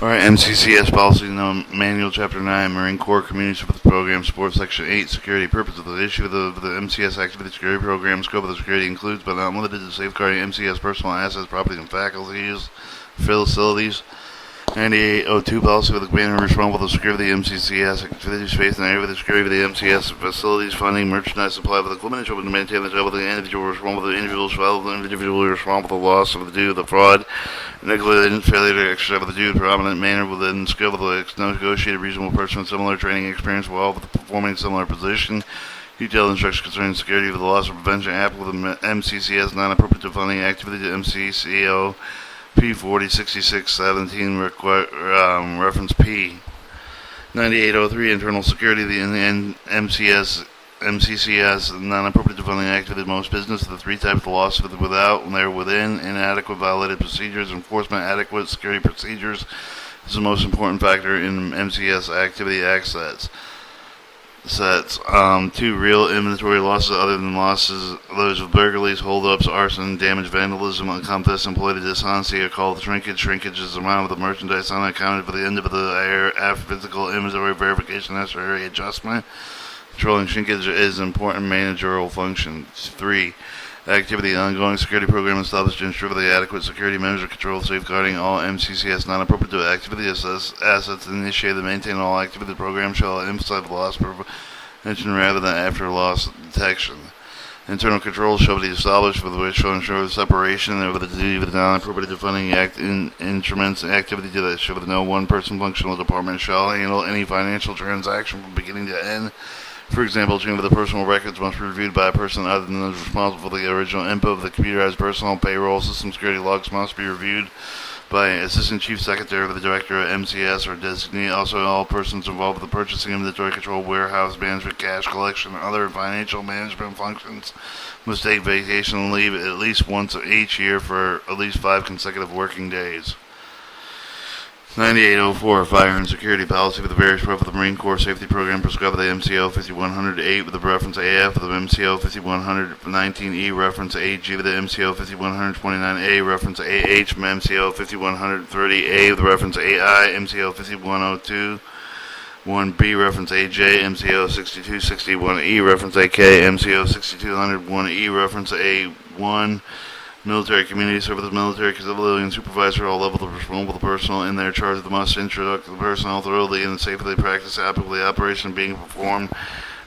Alright, MCCS Policy Manual Chapter 9, Marine Corps Community Service Program Support Section 8, Security Purpose of the issue of the MCS Activity Security Program. Scope of the security includes, but not limited to, safeguarding MCS personal assets, property, and faculties, facilities. 9802 Policy with the Commander responsible for the security of the MCCS activity space and area with the security of the MCS facilities, funding, merchandise, supply of the equipment, and to maintain the job of the individual responsible for the individual's file, the individual responsible for the loss of the due, the fraud, negligent failure to exercise of the due, prominent manner within skill of the negotiated reasonable person with similar training experience while performing similar position. Detailed instructions concerning security of the loss or prevention applicable to the MCCS non-appropriate funding activity to MCCO P406617 reference P. 9803 Internal Security of the MCCS non-appropriate funding activity. Most business of the three types of loss without and they're within inadequate violated procedures. Enforcement adequate security procedures is the most important factor in MCS activity access. Sets. 2. Real inventory losses other than losses, those of burglaries, holdups, arson, damage, vandalism, encompass employee dishonesty are called shrinkage. Shrinkage is the amount of the merchandise unaccounted for the end of the air after physical inventory verification necessary adjustment. Controlling shrinkage is an important managerial function. 3. Activity. Ongoing security program established to ensure the adequate security measure control safeguarding all MCCS non-appropriate to activity assets initiated and maintain all activity. The program shall emphasize loss prevention rather than after loss detection. Internal controls shall be established with which shall ensure the separation of the duty of the non-appropriate funding instruments and activity to that should no one person functional department shall handle any financial transaction from beginning to end. For example, change of the personal records must be reviewed by a person other than those responsible for the original input of the computerized personal payroll system. Security logs must be reviewed by Assistant Chief Secretary of the Director of MCS or designee. Also, all persons involved with the purchasing, inventory control, warehouse management, cash collection, and other financial management functions must take vacation leave at least once each year for at least 5 consecutive working days. 9804 Fire and Security Policy for the various parts of the Marine Corps Safety Program prescribed by the MCO 5108 with the reference AF with the MCO 5119E reference AG with the MCO 5129A reference AH from MCO 5130A with the reference AI MCO 5102 1B reference AJ MCO 6261E reference AK MCO 6201E reference A1 Military Community Service Military Civilian Supervisor all levels of responsible personnel in their charge of the must introduce the personnel thoroughly and safely practice applicably operation being performed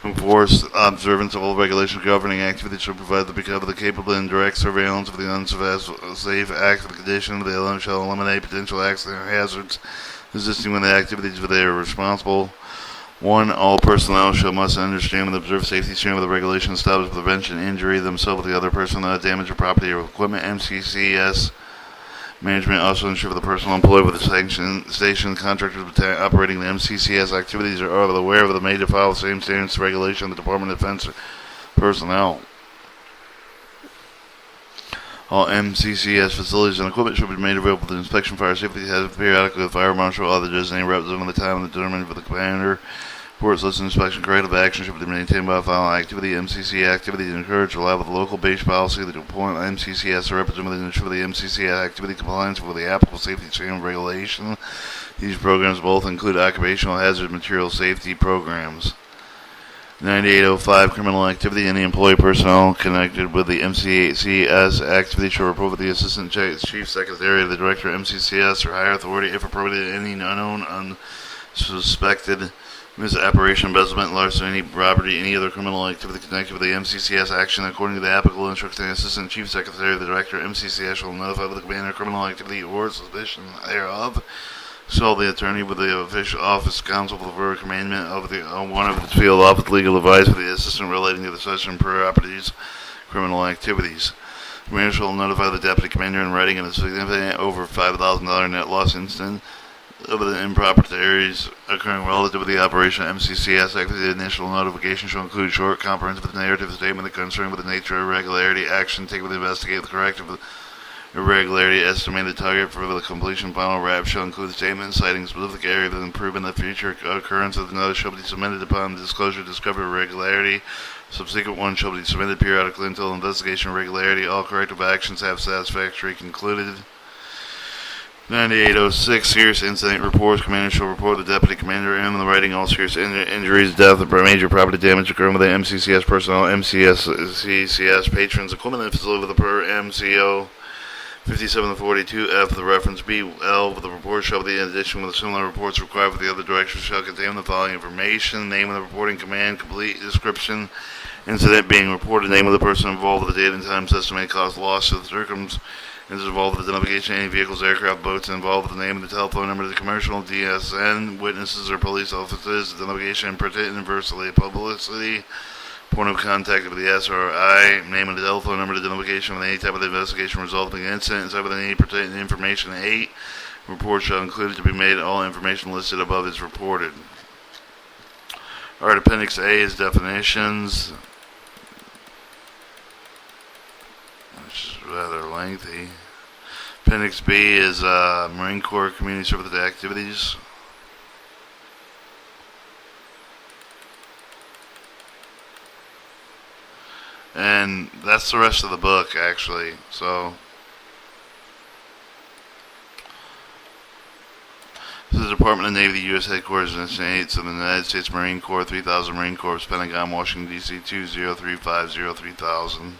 enforce observance of all regulations governing activities should provide the capable and direct surveillance of the unsafe acts of the condition of the shall eliminate potential accident or hazards existing when the activities for they are responsible. 1. All personnel must understand and observe safety standards of the regulations established for prevention injury themselves or the other person damage or property or equipment. MCCS management also ensure the personnel employed with the station contractors operating the MCCS activities are aware of the made to follow the same standards and regulations of the Department of Defense personnel. All MCCS facilities and equipment should be made available to inspection, fire safety has periodically with fire marshal or other designated representative at the time determined for the commander. Reports, list, inspection, corrective action should be maintained by the following activity. MCC activity to encourage reliable with local base policy. The appoint MCCS representative to ensure the MCC activity compliance with the applicable safety standard regulation. These programs both include occupational hazard material safety programs. 9805 Criminal Activity. Any employee personnel connected with the MCCS activity shall report with the Assistant Chief Secretary of the Director of MCCS or higher authority if appropriate. Any unknown, unsuspected misapprehension, embezzlement, larceny, robbery, any other criminal activity connected with the MCCS action according to the applicable instructions. The Assistant Chief Secretary of the Director of MCCS shall notify the commander of criminal activity or suspicion thereof. So the attorney with the official office counsel for the commandment of the one of the field office legal advice for the assistant relating to the session properties criminal activities. The commander shall notify the deputy commander in writing of a significant over $5,000 net loss incident of the improprieties occurring relative to the operation of MCCS activity. The initial notification shall include short, comprehensive narrative statement concerned with the nature of irregularity, action taken to investigate the corrective irregularity, estimated target for the completion. Final wrap shall include statements citing specific areas of improvement. The future occurrence of the notice shall be submitted upon the disclosure discovery irregularity. Subsequent one shall be submitted periodically until investigation irregularity. All corrective actions have satisfactorily concluded. 9806, serious incident reports. Commander shall report the deputy commander in the writing all serious injuries, death, or major property damage occurring with the MCCS personnel, MCCS patrons, equipment, and facility with the per MCO 5742F. The reference BL with the report shall be in addition with similar reports required for the other directions shall contain the following information: name of the reporting command, complete description, incident being reported, name of the person involved with the date and time, estimated cause, loss of the circumstances involved with the identification of any vehicles, aircraft, boats involved with the name of the telephone number of the commercial DSN, witnesses or police officers, identification and pertinent adversely publicity, point of contact of the SRI, name of the telephone number, identification of any type of investigation resulting in incident, and type of any pertinent information. 8. Report shall include to be made all information listed above is reported. Alright, Appendix A is definitions, which is rather lengthy. Appendix B is Marine Corps Community Service Activities. And that's the rest of the book, actually. So, this is the Department of Navy, U.S. Headquarters, United States of the United States Marine Corps, 3000 Marine Corps, Pentagon, Washington, D.C., 203503000.